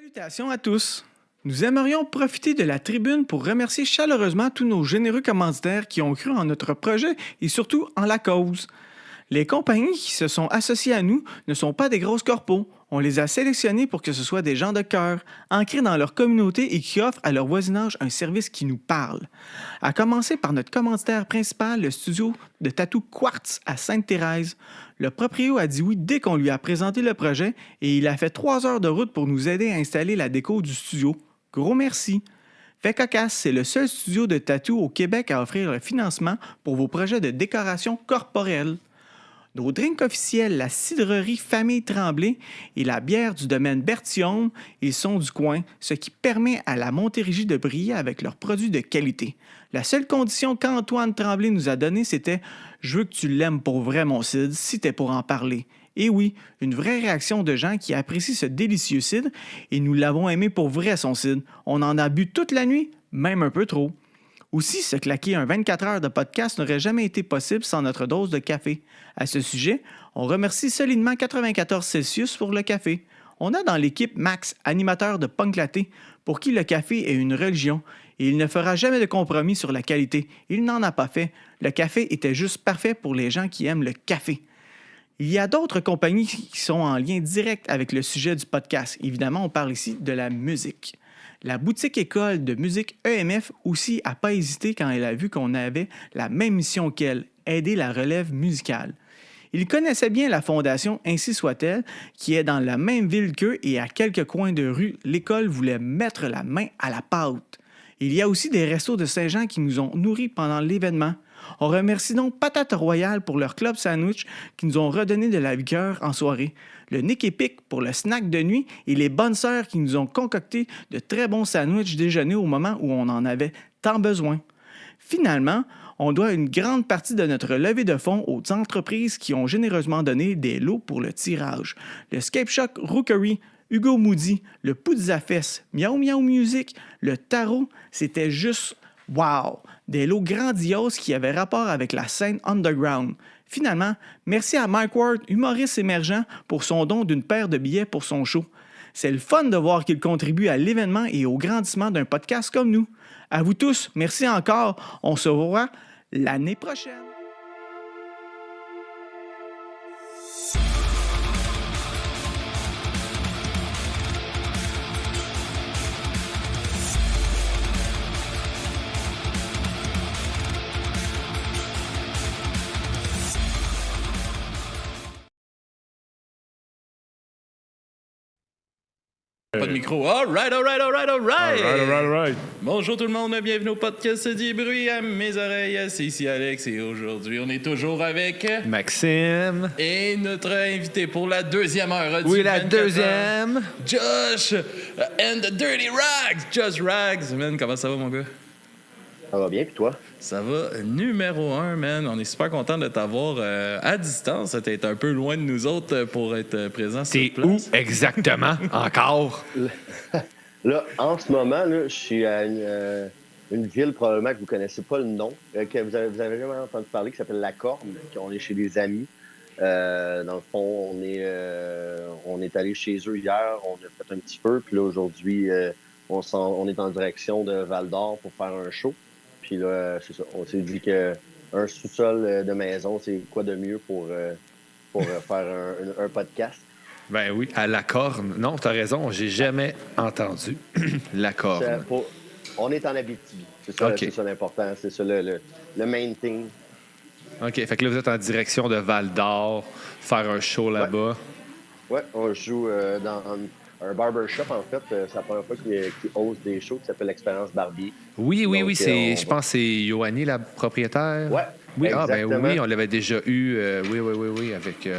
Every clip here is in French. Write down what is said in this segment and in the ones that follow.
Salutations à tous. Nous aimerions profiter de la tribune pour remercier chaleureusement tous nos généreux commanditaires qui ont cru en notre projet et surtout en la cause. Les compagnies qui se sont associées à nous ne sont pas des grosses corpos. On les a sélectionnés pour que ce soit des gens de cœur, ancrés dans leur communauté et qui offrent à leur voisinage un service qui nous parle. À commencer par notre commanditaire principal, le studio de tatou Quartz à Sainte-Thérèse. Le proprio a dit oui dès qu'on lui a présenté le projet et il a fait 3 heures de route pour nous aider à installer la déco du studio. Gros merci! Fait Cocasse, c'est le seul studio de tatou au Québec à offrir le financement pour vos projets de décoration corporelle. Nos drinks officiels, la cidrerie Famille Tremblay et la bière du domaine Bertillon, ils sont du coin, ce qui permet à la Montérégie de briller avec leurs produits de qualité. La seule condition qu'Antoine Tremblay nous a donnée, c'était « Je veux que tu l'aimes pour vrai, mon cidre, si t'es pour en parler ». Et oui, une vraie réaction de gens qui apprécient ce délicieux cidre et nous l'avons aimé pour vrai, son cidre. On en a bu toute la nuit, même un peu trop. Aussi, se claquer un 24 heures de podcast n'aurait jamais été possible sans notre dose de café. À ce sujet, on remercie solidement 94 Celsius pour le café. On a dans l'équipe Max, animateur de Punk Laté, pour qui le café est une religion et il ne fera jamais de compromis sur la qualité. Il n'en a pas fait. Le café était juste parfait pour les gens qui aiment le café. Il y a d'autres compagnies qui sont en lien direct avec le sujet du podcast. Évidemment, on parle ici de la musique. La boutique école de musique EMF aussi n'a pas hésité quand elle a vu qu'on avait la même mission qu'elle, aider la relève musicale. Il connaissait bien la fondation Ainsi soit-elle, qui est dans la même ville qu'eux et à quelques coins de rue, l'école voulait mettre la main à la pâte. Il y a aussi des restos de Saint-Jean qui nous ont nourris pendant l'événement. On remercie donc Patate Royale pour leur club sandwich qui nous ont redonné de la vigueur en soirée, le Nick Epic pour le snack de nuit et les bonnes sœurs qui nous ont concocté de très bons sandwichs déjeuner au moment où on en avait tant besoin. Finalement, on doit une grande partie de notre levée de fonds aux entreprises qui ont généreusement donné des lots pour le tirage. Le Scape Shock Rookery, Hugo Moody, le Poudzafest, Miaou Miaou Music, le Tarot, c'était juste wow! Des lots grandioses qui avaient rapport avec la scène underground. Finalement, merci à Mike Ward, humoriste émergent, pour son don d'une paire de billets pour son show. C'est le fun de voir qu'il contribue à l'événement et au grandissement d'un podcast comme nous. À vous tous, merci encore. On se revoit l'année prochaine. Pas de micro. All right. Bonjour tout le monde, bienvenue au podcast du bruit à mes oreilles. C'est ici Alex et aujourd'hui, on est toujours avec Maxime. Et notre invité pour la deuxième heure du Oui, la 24 deuxième. heures, Josh and the Dirty Rags. Josh Rags, man, comment ça va mon gars? Ça va bien, puis toi? Ça va numéro 1, man. On est super content de t'avoir à distance. T'es un peu loin de nous autres pour être présent sur T'es place. où exactement encore? Là, en ce moment, là, je suis à une ville probablement que vous connaissez pas le nom, que vous avez jamais entendu parler, qui s'appelle La Corne. On est chez des amis. Dans le fond, on est allé chez eux hier, on a fait un petit peu, puis là, aujourd'hui, on est en direction de Val-d'Or pour faire un show. Puis là, c'est ça, on s'est dit qu'un sous-sol de maison, c'est quoi de mieux pour faire un podcast? Ben oui, à La Corne. Non, t'as raison, j'ai jamais entendu La Corne. On est en Abitibi. C'est ça, OK. C'est ça l'important. C'est ça le main thing. OK, fait que là, vous êtes en direction de Val-d'Or, faire un show là-bas. Ouais, on joue dans un barbershop, en fait. C'est la première fois qu'il ose des shows qui s'appelle Expérience Barbier. Donc, Je pense que c'est Yoanni, la propriétaire. Ouais, Oui, exactement. oui, on l'avait déjà eu. Oui, avec...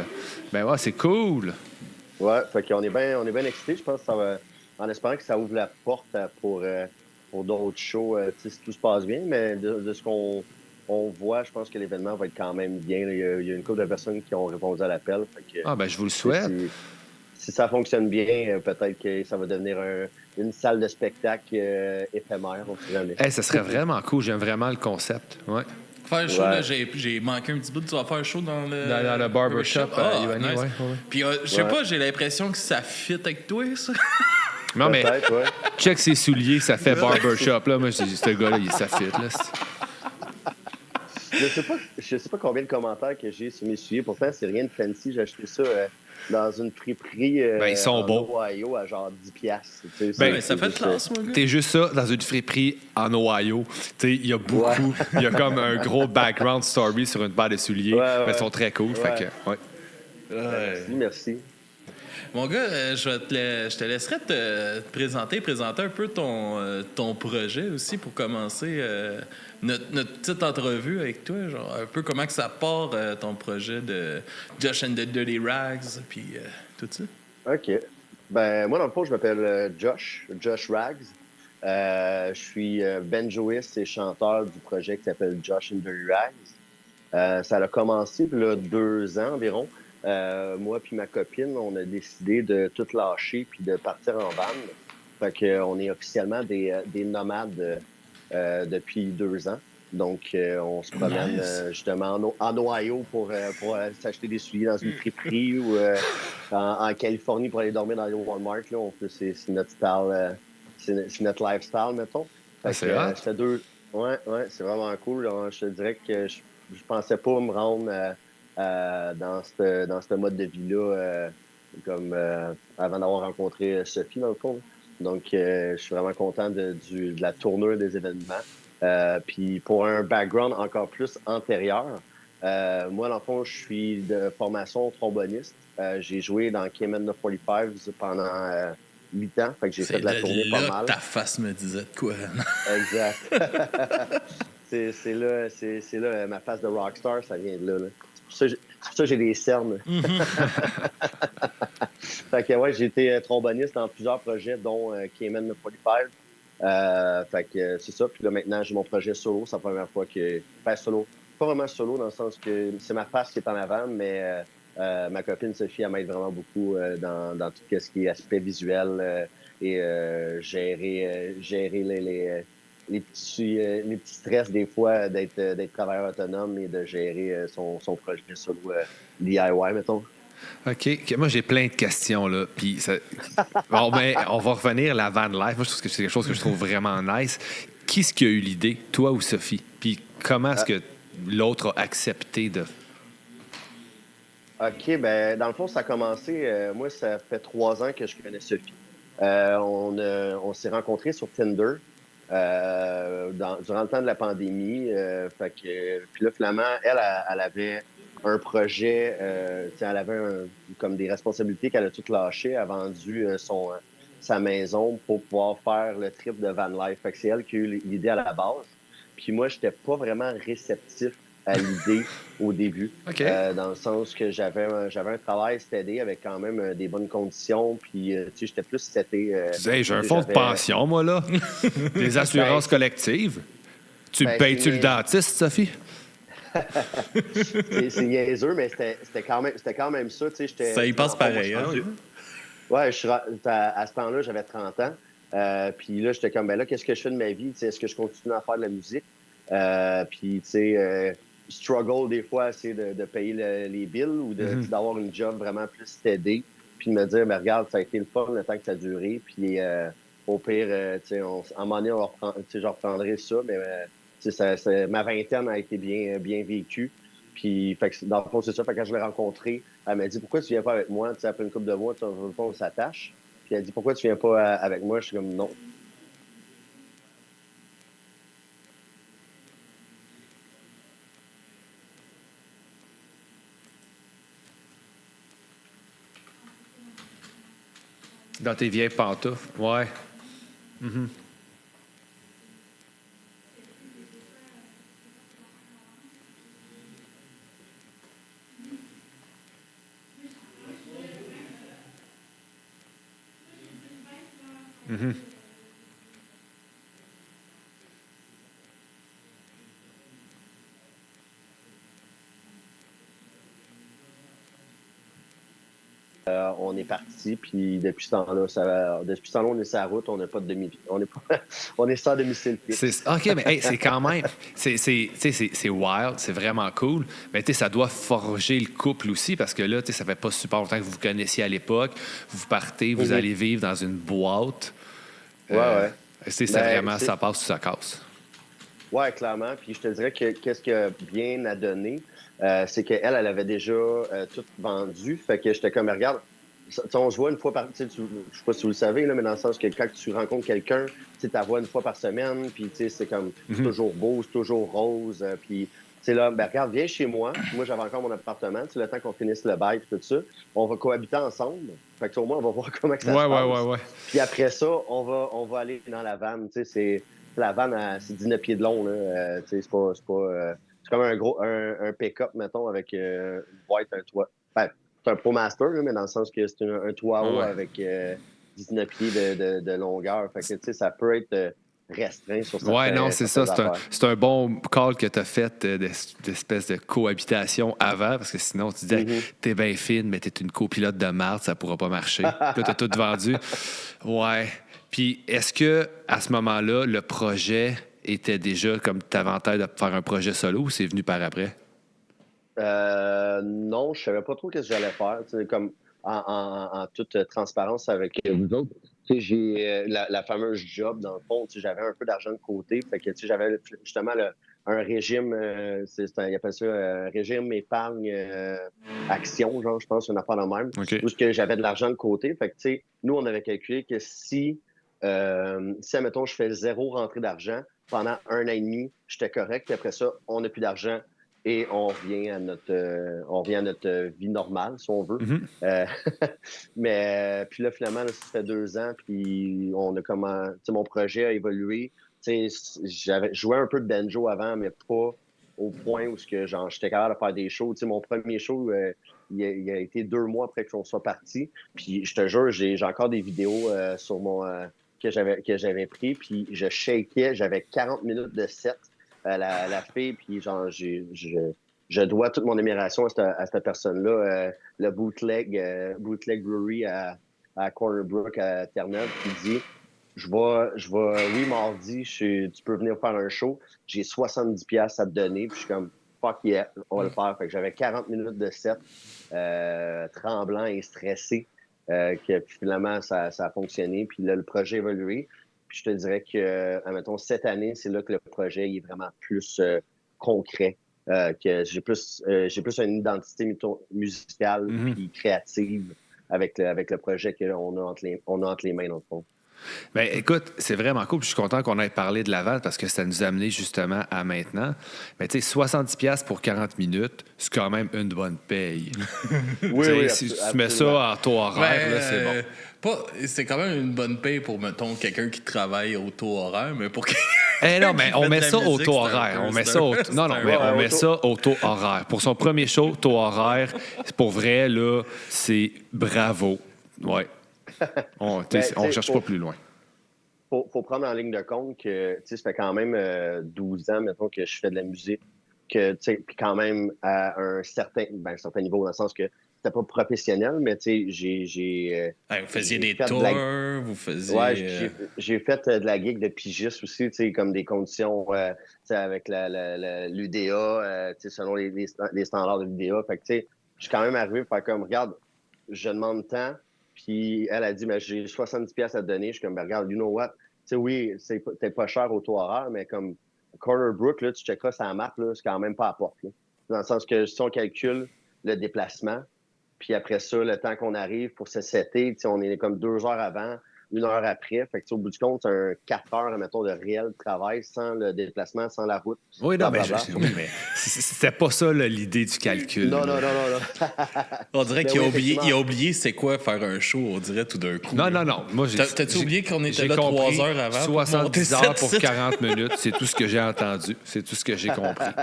Ben ouais, c'est cool. Ouais, fait qu'on est bien excités. Je pense que ça va, en espérant que ça ouvre la porte pour d'autres shows, si tout se passe bien. Mais de ce qu'on voit, je pense que l'événement va être quand même bien. Il y a une couple de personnes qui ont répondu à l'appel. Je vous le souhaite. Si ça fonctionne bien, peut-être que ça va devenir une salle de spectacle éphémère, on ne sait jamais. Ça serait vraiment cool. J'aime vraiment le concept. Ouais. Faire le show, Ouais. là, j'ai manqué un petit bout. Tu vas faire le show dans le barbershop, Yoanni, nice. ouais. Puis, je sais pas, j'ai l'impression que ça fit avec toi, ça. Non, mais Peut-être, ouais. check ses souliers, ça fait barbershop. Là. Moi, je dis, ce gars-là, ça fit. Là. Je sais pas combien de commentaires que j'ai sur mes souliers. Pourtant, c'est rien de fancy. J'ai acheté ça dans une friperie Ben, ils sont en beaux. Ohio à genre 10$. Tu sais, Ben, ça c'est fait de juste, classe, mon gars. T'es juste ça dans une friperie en Ohio. Tu sais, il y a beaucoup. Il y a comme un gros background story sur une paire de souliers. Ouais, Mais ouais. ils sont très cool. Fait que, ouais. Ouais. Merci. Mon gars, je te laisserai te présenter un peu ton projet aussi pour commencer notre petite entrevue avec toi. Genre, un peu comment que ça part, ton projet de Josh and the Dirty Rags, puis tout ça. OK. Ben, moi, dans le fond, je m'appelle Josh Rags. Je suis banjoiste et chanteur du projet qui s'appelle Josh and the Dirty Rags. Ça a commencé il y a 2 ans environ. Moi puis ma copine, on a décidé de tout lâcher puis de partir en van. Fait que, on est officiellement des nomades depuis 2 ans. Donc, on se promène justement en Ohio pour s'acheter des souliers dans une friperie ou en Californie pour aller dormir dans les Walmart. Là, c'est notre style, c'est notre lifestyle, mettons. Fait C'est que, hot. ça fait 2. Ouais, c'est vraiment cool. Je te dirais que je pensais pas me rendre dans ce mode de vie-là comme avant d'avoir rencontré Sophie, dans le fond. Donc, je suis vraiment content de la tournure des événements. Puis pour un background encore plus antérieur, moi, dans le fond, je suis de formation tromboniste. J'ai joué dans Cayman 45 pendant 8 ans. Fait que j'ai fait de la tournée pas mal. Ta face me disait de quoi. Exact. c'est là, ma face de rockstar, ça vient de là. C'est pour ça que j'ai des cernes. Fait que ouais, j'ai été tromboniste dans plusieurs projets, dont Cayman 45. Fait que c'est ça. Puis là, maintenant, j'ai mon projet solo. C'est la première fois que... Enfin, solo. Pas vraiment solo, dans le sens que c'est ma face qui est en avant, mais ma copine Sophie, elle m'aide vraiment beaucoup dans tout ce qui est aspect visuel et gérer les petits stress des fois d'être travailleur autonome et de gérer son projet solo DIY, mettons. OK. Moi, j'ai plein de questions, là. Puis, bon, ben, on va revenir à la van life. Moi, je trouve que c'est quelque chose que je trouve vraiment nice. Qui est-ce qui a eu l'idée, toi ou Sophie? Puis, comment est-ce que l'autre a accepté de... OK, ben dans le fond, ça a commencé. Moi, ça fait 3 ans que je connais Sophie. On s'est rencontrés sur Tinder durant le temps de la pandémie. Fait que, puis là, finalement, elle avait un projet. Elle avait comme des responsabilités qu'elle a toutes lâchées. Elle a vendu sa maison pour pouvoir faire le trip de van life. Fait que c'est elle qui a eu l'idée à la base. Puis moi, j'étais pas vraiment réceptif à l'idée au début. OK. Dans le sens que j'avais un travail steady avec quand même des bonnes conditions. Puis, tu sais, j'étais plus seté. Tu disais, hey, j'ai un fonds de pension, moi, là. Des assurances collectives. Tu me payes-tu le dentiste, Sophie? C'est niaiseux, mais c'était quand même ça. Tu sais, Ça y passe pareil, hein? Ouais, à ce temps-là, j'avais 30 ans. Puis là, j'étais comme, ben là, qu'est-ce que je fais de ma vie? Tu sais, est-ce que je continue à faire de la musique? Puis, tu sais, struggle des fois, c'est de payer les bills ou d'avoir une job vraiment plus steady. Puis de me dire, mais regarde, ça a été le fun le temps que ça a duré. Puis au pire, tu sais, à un moment donné, je reprendrai ça. Mais tu sais, ma vingtaine a été bien vécue. Puis, fait que, dans le fond, c'est ça. Fait que quand je l'ai rencontrée, elle m'a dit, pourquoi tu viens pas avec moi? Tu sais, après une couple de mois, on s'attache. Puis elle dit, pourquoi tu viens pas avec moi? Je suis comme, non. Dans tes vieilles pantoufles. Ouais. Mm-hmm. Mm-hmm. on est parti, puis depuis ce temps-là, on est sur la route, on n'a pas de on est pas, on est sans domicile fixe. OK, mais hey, c'est quand même, c'est wild, c'est vraiment cool, mais ça doit forger le couple aussi, parce que là, ça fait pas super longtemps que vous vous connaissiez à l'époque, vous partez, vous allez vivre dans une boîte. Ouais. C'est vraiment, ça passe ou ça casse. Ouais, clairement, puis je te dirais que qu'est-ce qui a bien à donner, c'est qu'elle avait déjà tout vendu. Fait que j'étais comme, regarde, on se voit une fois par... Je sais pas si vous le savez, là, mais dans le sens que quand tu rencontres quelqu'un, tu la vois une fois par semaine, puis c'est comme, c'est toujours beau, c'est toujours rose. Puis, là, ben regarde, viens chez moi. Moi, j'avais encore mon appartement. Le temps qu'on finisse le bail et tout ça, on va cohabiter ensemble. Fait que au moins, on va voir comment que ça se passe. Ouais. Puis après ça, on va aller dans la vanne. La vanne, c'est 19 pieds de long. Là. C'est comme un pick-up, mettons, avec une boîte, un toit. Ben, c'est un ProMaster, là, mais dans le sens que c'est un toit haut avec 19 pieds de longueur. Fait que, ça peut être restreint sur certains. Ouais, non, c'est ça. C'est un bon call que tu as fait d'espèce de cohabitation avant, parce que sinon, tu disais, t'es bien fine, mais t'es une copilote de marde, ça pourra pas marcher. Là, t'as tout vendu. Ouais. Puis, est-ce que à ce moment-là, le projet était déjà comme t'avantage de faire un projet solo ou c'est venu par après? Non, je savais pas trop ce que j'allais faire. Comme en toute transparence avec vous autres. J'ai la fameuse job, dans le fond, j'avais un peu d'argent de côté. Fait que j'avais justement un régime, ils appellent ça un régime épargne action, genre, je pense, une affaire de même. OK. Où que j'avais de l'argent de côté. Fait que nous, on avait calculé que si admettons, je fais 0 rentrée d'argent pendant 1 an et demi, j'étais correct. Puis après ça, on n'a plus d'argent et on revient à notre vie normale, si on veut. Mais puis là, finalement, là, ça fait 2 ans, puis on a mon projet a évolué. J'avais joué un peu de banjo avant, mais pas au point où j'étais capable de faire des shows. Mon premier show, il a été 2 mois après qu'on soit parti. Puis je te jure, j'ai encore des vidéos sur mon que j'avais pris, puis je shakeais, j'avais 40 minutes de set. La fille, puis genre, je dois toute mon admiration à cette personne-là, le bootleg brewery à Corner Brook à Terre-Neuve, qui dit oui, mardi, tu peux venir faire un show, j'ai 70$ à te donner, puis je suis comme fuck yeah, on va le faire. Fait que j'avais 40 minutes de set, tremblant et stressé, que finalement ça a fonctionné, puis là, le projet a évolué. Puis je te dirais que, admettons, cette année, c'est là que le projet est vraiment plus concret. Que j'ai plus une identité musicale puis créative avec le projet qu'on a entre les mains, dans le fond. Bien, écoute, c'est vraiment cool. Puis je suis content qu'on ait parlé de Laval parce que ça nous a amené justement à maintenant. Mais tu sais, 70$ pour 40 minutes, c'est quand même une bonne paye. Oui, si tu mets ça en taux horaire, là, c'est bon. C'est quand même une bonne paye pour, mettons, quelqu'un qui travaille au taux horaire, mais pour non, mais on met ça au taux horaire. On met ça au taux horaire. Pour son premier show, taux horaire, pour vrai, là, c'est bravo. Ouais. On cherche pas plus loin. Faut prendre en ligne de compte que ça fait quand même 12 ans, mettons, que je fais de la musique, puis quand même à un certain niveau, dans le sens que c'était pas professionnel, mais j'ai... vous faisiez des tours, vous faisiez... Ouais, j'ai fait de la gig de pigiste aussi, comme des conditions avec l'UDA, selon les standards de l'UDA. Fait que, je suis quand même arrivé pour faire comme, regarde, je demande tant, puis elle a dit, mais j'ai 70$ à te donner. Je suis comme, ben, regarde, you know what? Oui, c'est peut-être pas cher au taux horaire, mais comme Corner Brook, là, tu checkeras sa map, là, c'est quand même pas à porte. Là. Dans le sens que si on calcule le déplacement, puis après ça, le temps qu'on arrive pour se setter, on est comme 2 heures avant, 1 heure après. Fait que, au bout du compte, c'est un 4 heures, mettons, de réel travail sans le déplacement, sans la route. Oui, non, mais c'était pas ça l'idée du calcul. Non. On dirait qu'il a oublié c'est quoi faire un show, on dirait tout d'un coup. Non. Moi, t'as-tu oublié qu'on était là 3 heures avant? 70 heures pour 40 minutes, c'est tout ce que j'ai entendu. C'est tout ce que j'ai compris.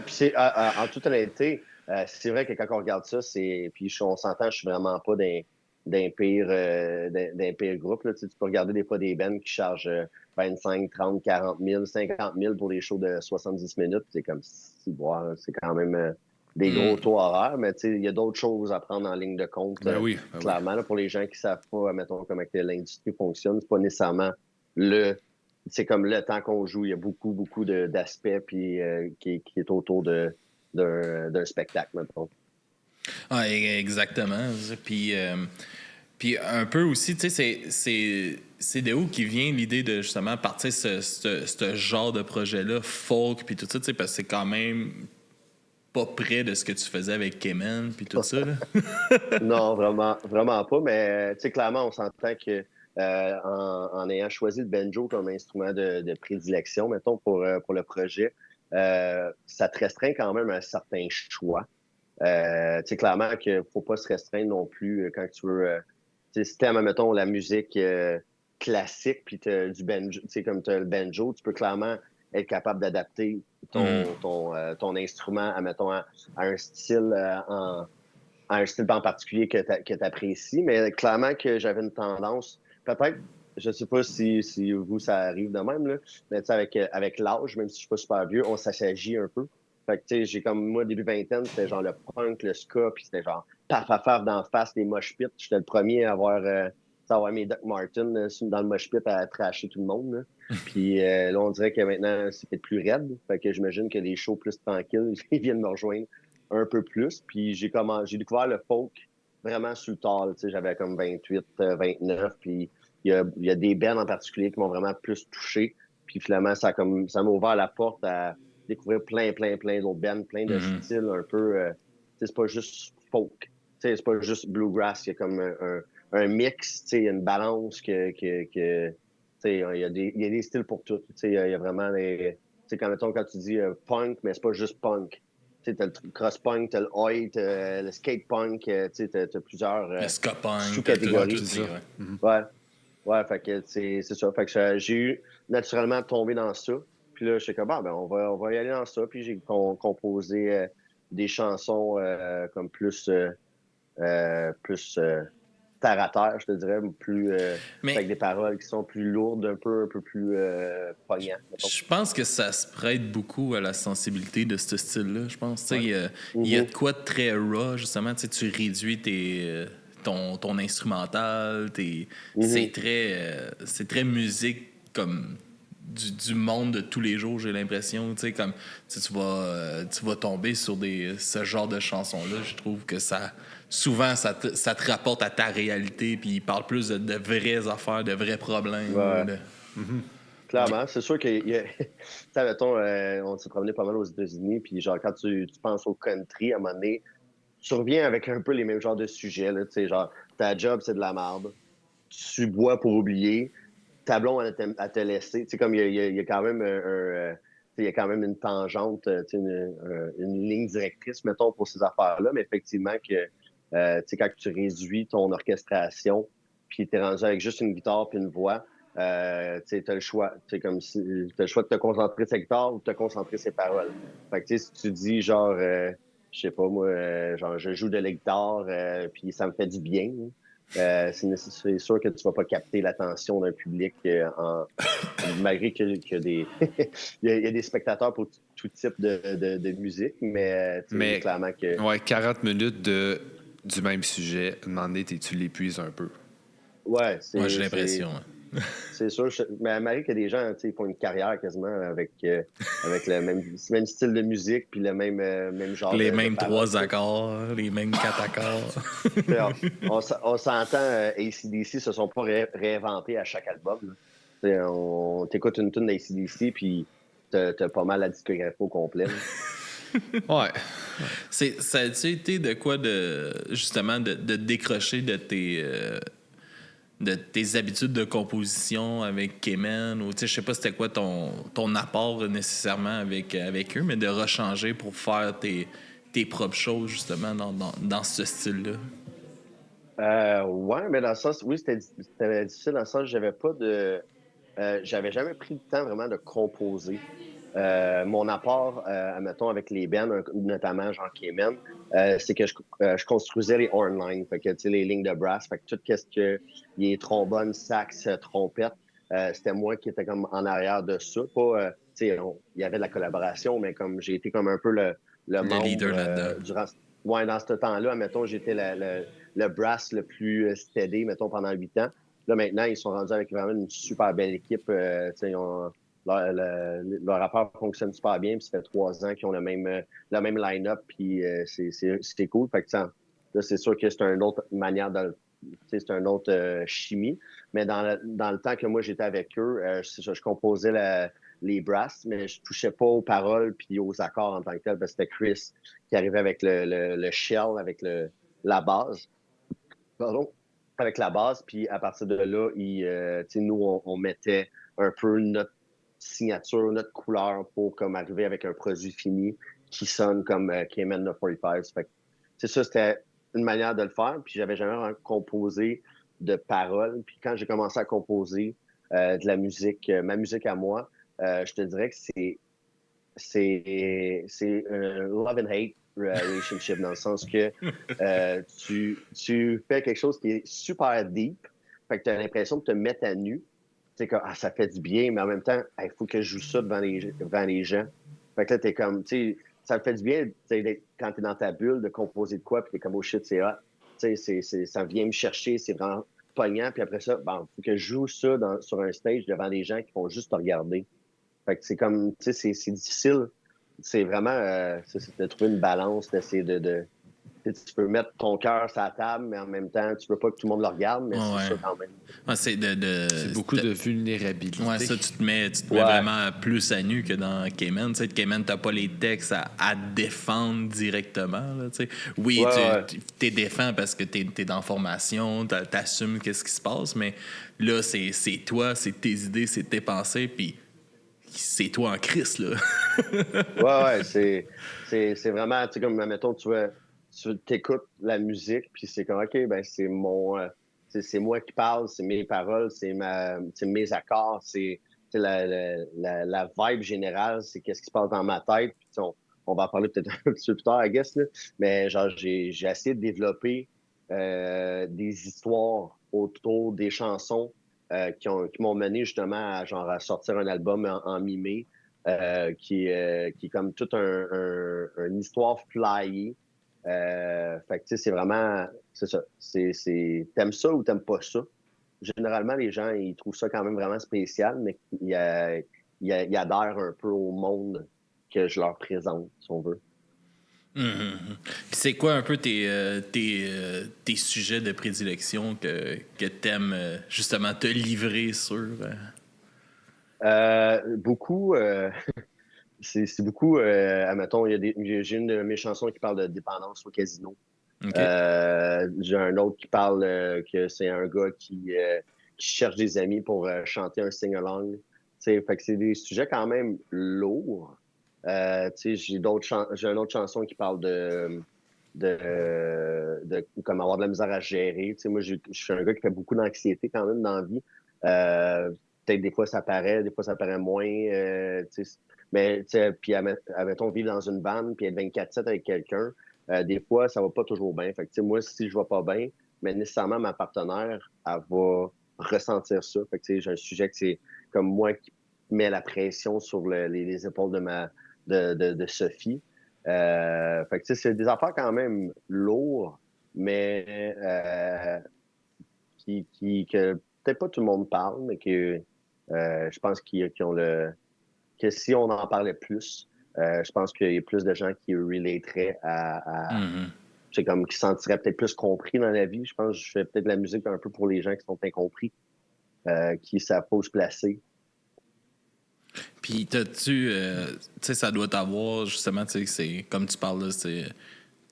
Puis en toute honnêteté, c'est vrai que quand on regarde ça, puis on s'entend, je suis vraiment pas d'un pire groupe. Là. Tu peux regarder des fois des bands qui chargent 25, 30, 40 000, 50 000 pour des shows de 70 minutes. C'est comme c'est quand même des gros taux horaires, mais il y a d'autres choses à prendre en ligne de compte. Oui. Clairement, là, pour les gens qui savent pas, mettons, comment que l'industrie fonctionne, c'est pas nécessairement le... C'est comme le temps qu'on joue, il y a beaucoup, beaucoup d'aspects puis, qui est autour d'un spectacle, mettons. Ah, exactement. Puis un peu aussi, tu sais, c'est de où qui vient l'idée de justement partir ce genre de projet-là, folk, puis tout ça, tu sais, parce que c'est quand même pas près de ce que tu faisais avec Kemen, puis tout ça, là. Non, vraiment, vraiment pas, mais clairement, on s'entend que en ayant choisi le banjo comme instrument de prédilection, mettons, pour le projet, ça te restreint quand même à un certain choix. Clairement qu'il ne faut pas se restreindre non plus quand tu veux. Si tu aimes, mettons, la musique classique, puis du banjo, comme tu as le banjo, tu peux clairement être capable d'adapter ton instrument mettons, à un style à un style en particulier que tu apprécies, mais clairement que j'avais une tendance, peut-être, je sais pas si vous, ça arrive de même, là, mais avec l'âge, même si je suis pas super vieux, on s'assagit un peu. Fait que, j'ai comme, moi, début vingtaine, c'était genre le punk, le ska, puis c'était genre, paf, d'en face, les mosh pits. J'étais le premier à avoir mes Doc Martens dans le mosh pit à trasher tout le monde, là. Puis là, on dirait que maintenant, c'est peut-être plus raide. Fait que j'imagine que les shows plus tranquilles, ils viennent me rejoindre un peu plus. Puis j'ai découvert le folk vraiment sur le tard. J'avais comme 28, 29. Puis il y a des bands en particulier qui m'ont vraiment plus touché. Puis finalement, ça m'a ouvert la porte à découvrir plein d'autres bands, plein de styles un peu. C'est pas juste folk. C'est pas juste bluegrass. Il y a comme un mix, il y a une balance il y a des styles pour tout. Il y a vraiment des. Quand tu dis punk, mais c'est pas juste punk. T'as le cross-punk, t'as le oi, t'as le skate-punk, t'as plusieurs Le ska punk, sous-catégories. tout ça. Ouais, fait que c'est ça. Fait que j'ai eu naturellement tombé dans ça. Puis là, je suis comme, on va y aller dans ça. Puis j'ai composé des chansons comme plus terre à terre, je te dirais, plus avec des paroles qui sont plus lourdes, un peu plus poignantes. Je pense que ça se prête beaucoup à la sensibilité de ce style-là. Je pense, il y a de quoi de très raw, justement. Tu réduis ton instrumental. C'est très musique comme du monde de tous les jours, j'ai l'impression. Comme tu vas tomber sur ce genre de chansons-là. Je trouve que souvent, ça te rapporte à ta réalité, puis il parle plus de vraies affaires, de vrais problèmes. Ouais. Clairement, c'est sûr qu'il y a... mettons, on s'est promené pas mal aux États-Unis, puis genre, quand tu penses au country, à un moment donné, tu reviens avec un peu les mêmes genres de sujets, là, genre, ta job, c'est de la merde, tu bois pour oublier, ta blonde à te laisser, comme il y a quand même il y a quand même une tangente, une ligne directrice, mettons, pour ces affaires-là, mais effectivement que, quand tu réduis ton orchestration, puis t'es rendu avec juste une guitare puis une voix, t'as le choix. Comme si t'as le choix de te concentrer sur la guitare ou de te concentrer sur ses paroles. Fait que si tu dis genre je sais pas moi, genre je joue de la guitare puis ça me fait du bien. C'est sûr que tu vas pas capter l'attention d'un public malgré qu'il y a des il y a des spectateurs pour tout type de musique, mais clairement que. Ouais, 40 minutes du même sujet, à un moment donné, tu l'épuises un peu. Ouais, j'ai l'impression. C'est sûr. Mais Marie, qu'il y a des gens, ils font une carrière quasiment avec le même style de musique puis le même genre les de mêmes paroles, 3 accords, les mêmes 4 accords. on s'entend, AC/DC se sont pas réinventés à chaque album. On t'écoute une tune d'AC/DC puis t'as pas mal la discographie au complet. Ouais. Ça a-tu été de quoi justement de décrocher de tes habitudes de composition avec Kemen, ou je sais pas c'était quoi ton apport nécessairement avec eux, mais de rechanger pour faire tes propres choses justement dans ce style-là? Ouais, mais dans le sens, oui, c'était difficile dans le sens que j'avais jamais pris le temps vraiment de composer. Mon apport, mettons, avec les bands, notamment Jean Kemen, c'est que je construisais les hornlines, fait que, les lignes de brass, fait que tout ce que les trombones, sax, trompette, c'était moi qui étais comme en arrière de ça. Pas, il y avait de la collaboration, mais comme j'ai été comme un peu le membre leader là-dedans. durant... Ouais, dans ce temps-là, mettons, j'étais le brass le plus steady, mettons, pendant 8 ans. Là, maintenant, ils sont rendus avec vraiment une super belle équipe. Leur rapport fonctionne super bien, puis ça fait 3 ans qu'ils ont le même line-up, puis c'est cool. Fait que, là, c'est sûr que c'est une autre manière c'est une autre chimie. Mais dans le temps que moi, j'étais avec eux, je composais les brasses, mais je touchais pas aux paroles puis aux accords en tant que tel, parce que c'était Chris qui arrivait avec le shell, avec la base. Pardon, avec la base, puis à partir de là, nous, on mettait un peu notre signature, notre couleur pour comme arriver avec un produit fini qui sonne comme Cayman 945. Fait que, ça, c'était une manière de le faire, puis j'avais jamais composé de paroles. Puis quand j'ai commencé à composer de la musique, ma musique à moi, je te dirais que c'est un love and hate relationship dans le sens que tu fais quelque chose qui est super deep, fait que tu as l'impression de te mettre à nu. Tu sais, ça fait du bien, mais en même temps, il faut que je joue ça devant les gens. Fait que là, t'es comme, tu sais, ça me fait du bien, quand t'es dans ta bulle, de composer de quoi, puis t'es comme, oh shit, c'est hot. Tu sais, ça vient me chercher, c'est vraiment pognant, puis après ça, bon, faut que je joue ça sur un stage devant des gens qui vont juste te regarder. Fait que c'est comme, tu sais, c'est difficile. C'est vraiment, c'est de trouver une balance, d'essayer tu peux mettre ton cœur sur la table, mais en même temps, tu veux pas que tout le monde le regarde, mais c'est ça quand même. Ouais, c'est beaucoup de vulnérabilité. Ouais, ça, tu te mets vraiment plus à nu que dans Cayman. Tu sais, Cayman, t'as pas les textes à défendre directement. Là, oui, tu t'es défends parce que t'es dans la formation, t'assumes qu'est-ce qui se passe, mais là, c'est toi, c'est tes idées, c'est tes pensées, puis c'est toi en crise, là. ouais, c'est vraiment, tu sais, comme, mettons, tu t'écoutes la musique, puis c'est comme, OK, ben c'est c'est moi qui parle, c'est mes paroles, c'est mes accords, c'est la vibe générale, c'est qu'est-ce qui se passe dans ma tête, puis on va en parler peut-être un petit peu plus tard, I guess, là. Mais genre, j'ai essayé de développer des histoires autour des chansons qui m'ont mené justement à sortir un album en mi-mai, qui est comme toute une histoire flyée. Fait que, tu sais, c'est vraiment, c'est ça. T'aimes ça ou t'aimes pas ça? Généralement, les gens, ils trouvent ça quand même vraiment spécial, mais ils adhèrent un peu au monde que je leur présente, si on veut. Mm-hmm. Puis c'est quoi un peu tes sujets de prédilection que t'aimes justement te livrer sur? Beaucoup, c'est beaucoup, admettons, j'ai une de mes chansons qui parle de dépendance au casino. Okay. J'ai un autre qui parle que c'est un gars qui cherche des amis pour chanter un sing-along. Fait que c'est des sujets quand même lourds. J'ai une autre chanson qui parle de comme avoir de la misère à gérer. Moi, je suis un gars qui fait beaucoup d'anxiété quand même dans la vie. Peut-être des fois ça paraît, des fois ça paraît moins. Mais puis admettons vivre dans une bande puis être 24/7 avec quelqu'un, des fois ça va pas toujours bien. Fait que moi, si je vais pas bien, mais nécessairement ma partenaire, elle va ressentir ça. Fait que j'ai un sujet que c'est comme moi qui met la pression sur les épaules de Sophie. Fait que c'est des affaires quand même lourdes, mais que peut-être pas tout le monde parle, mais que je pense qu'ils ont que si on en parlait plus, je pense qu'il y a plus de gens qui relateraient c'est comme qui se sentiraient peut-être plus compris dans la vie. Je pense que je fais peut-être de la musique un peu pour les gens qui sont incompris, qui savent pas où se placer. Puis t'as-tu, tu sais, ça doit t'avoir justement, tu sais, c'est comme tu parles là,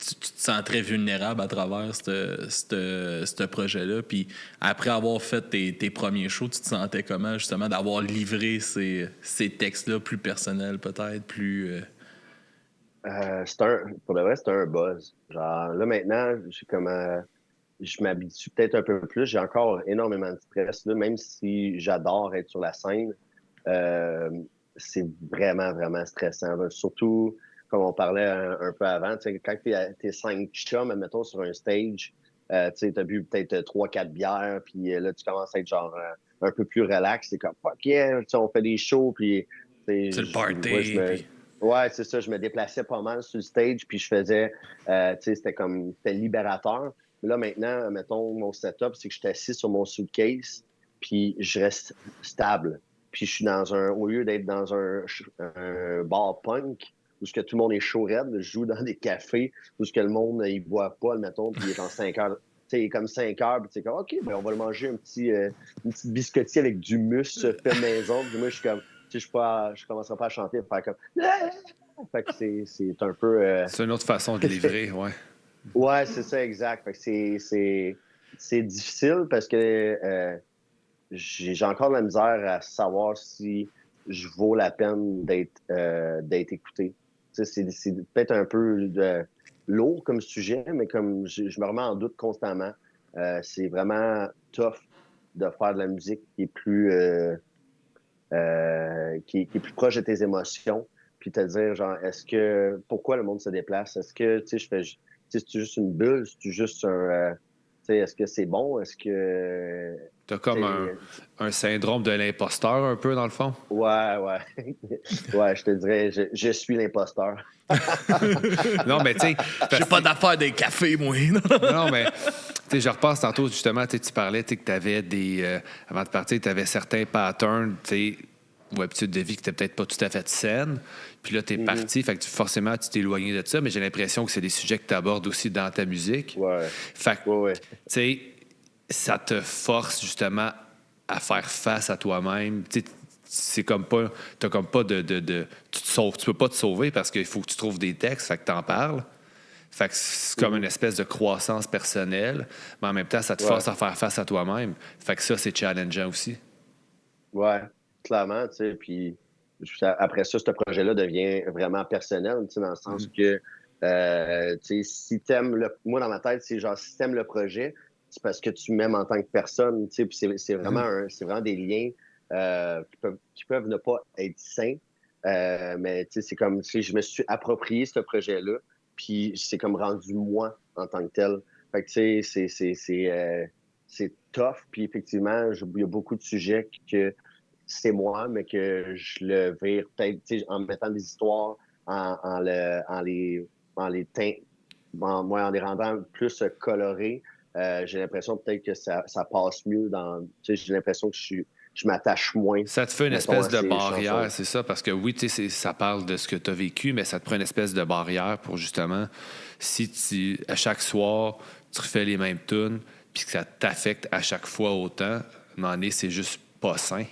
tu te sens très vulnérable à travers ce projet-là. Puis après avoir fait tes premiers shows, tu te sentais comment justement d'avoir livré ces textes-là plus personnels peut-être, plus... Pour de vrai, c'est un buzz. Genre là maintenant, j'ai comme je m'habitue peut-être un peu plus. J'ai encore énormément de stress, là, même si j'adore être sur la scène. C'est vraiment, vraiment stressant. Là. Surtout, comme on parlait un peu avant, quand t'es 5 chums, admettons, sur un stage, t'as bu peut-être 3-4 bières, puis là, tu commences à être genre un peu plus relax. C'est comme, fuck yeah, on fait des shows, puis... C'est le party. Ouais, c'est ça. Je me déplaçais pas mal sur le stage, puis je faisais, c'était libérateur. Mais là, maintenant, mettons, mon setup, c'est que je suis assis sur mon suitcase, puis je reste stable. Puis je suis au lieu d'être dans un bar punk, où ce que tout le monde est chaud raide, je joue dans des cafés où ce que le monde, il boit pas, mettons, puis il est genre 5 heures. Tu sais, il est comme 5 heures, puis tu sais, comme, OK, ben on va le manger une petite biscotti avec du mousse fait maison. Puis moi, je suis comme, tu sais, je commencerai pas à chanter, faire comme, fait que c'est un peu. C'est une autre façon de livrer, ouais. Ouais, c'est ça, exact. Fait que c'est difficile parce que j'ai encore de la misère à savoir si je vaux la peine d'être écouté. Tu sais, c'est peut-être un peu lourd comme sujet, mais comme je me remets en doute constamment. C'est vraiment tough de faire de la musique qui est qui est plus proche de tes émotions, puis te dire, genre, pourquoi le monde se déplace? Est-ce que, tu sais, c'est juste une bulle? C'est juste tu sais, est-ce que c'est bon? Est-ce que, T'as comme un syndrome de l'imposteur un peu, dans le fond. ouais, ouais, ouais, je te dirais, je suis l'imposteur. Non, mais tu sais, J'ai pas d'affaires des cafés, moi. non, mais tu sais, je repasse tantôt, justement, tu parlais que tu avais avant de partir, tu avais certains patterns, tu sais, ou habitudes de vie qui n'étaient peut-être pas tout à fait saines. Puis là, tu es parti, fait que forcément, tu t'es éloigné de ça, mais j'ai l'impression que c'est des sujets que tu abordes aussi dans ta musique. Ouais. Fait que, Ouais. tu sais, ça te force justement à faire face à toi-même. Tu sais, c'est comme pas, t'as comme pas tu te sauves, tu peux pas te sauver parce qu'il faut que tu trouves des textes, fait que t'en parles. Fait que c'est comme une espèce de croissance personnelle, mais en même temps, ça te force à faire face à toi-même. Fait que ça, c'est challengeant aussi. Ouais, clairement, tu sais, puis après ça, ce projet-là devient vraiment personnel, tu sais, dans le sens que, tu sais, si t'aimes moi, dans ma tête, c'est genre, si t'aimes le projet, c'est parce que tu m'aimes en tant que personne, tu sais, puis c'est vraiment c'est vraiment des liens qui peuvent ne pas être sains, mais tu sais, c'est comme, tu sais, je me suis approprié ce projet-là, puis c'est comme rendu moi en tant que tel. Fait que, tu sais, c'est tough, puis effectivement, il y a beaucoup de sujets que c'est moi, mais que je le vire peut-être en mettant des histoires, en les teint, en les rendant plus colorés. J'ai l'impression peut-être que ça passe mieux j'ai l'impression que je m'attache moins, Ça te fait une mettons, espèce à de ces chansons. barrière, c'est ça, parce que oui, tu sais, ça parle de ce que tu as vécu, mais ça te prend une espèce de barrière pour justement, si à chaque soir, tu refais les mêmes tunes, puis que ça t'affecte à chaque fois autant, à un moment donné, c'est juste pas sain.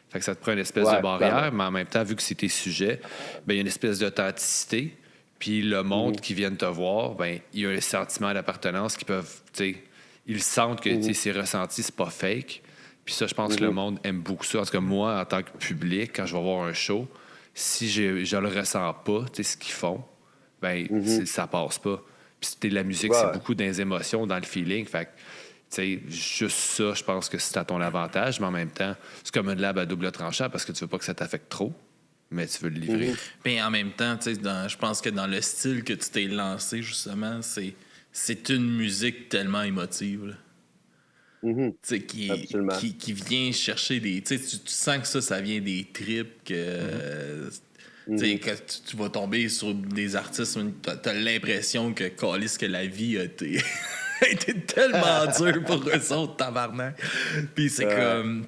Fait que ça te prend une espèce de Ouais, barrière, clairement. mais en même temps, vu que c'est tes sujets, ben, il y a une espèce d'authenticité, puis le monde qui vient te voir, ben, il y a un sentiment d'appartenance qui peuvent, tu sais, ils sentent que tu sais, c'est ressenti, c'est pas fake. Puis ça, je pense que le monde aime beaucoup ça. En tout cas, moi, en tant que public, quand je vais voir un show, si je le ressens pas, tu sais, ce qu'ils font, ben ça passe pas. Puis la musique, c'est Ouais. beaucoup dans les émotions, dans le feeling. Fait que, tu sais, juste ça, je pense que c'est à ton avantage, mais en même temps, c'est comme une lame à double tranchant parce que tu veux pas que ça t'affecte trop, mais tu veux le livrer. Mais en même temps, tu sais, je pense que dans le style que tu t'es lancé, justement, c'est une musique tellement émotive. Là. Mhm. Tu sais, qui, Absolument. qui vient chercher des. Tu sais, tu sens que ça vient des tripes, que. Tu sais, quand tu vas tomber sur des artistes, t'as l'impression que calisse que la vie a été, a été tellement dure pour eux autres, tabarnak. Puis c'est comme.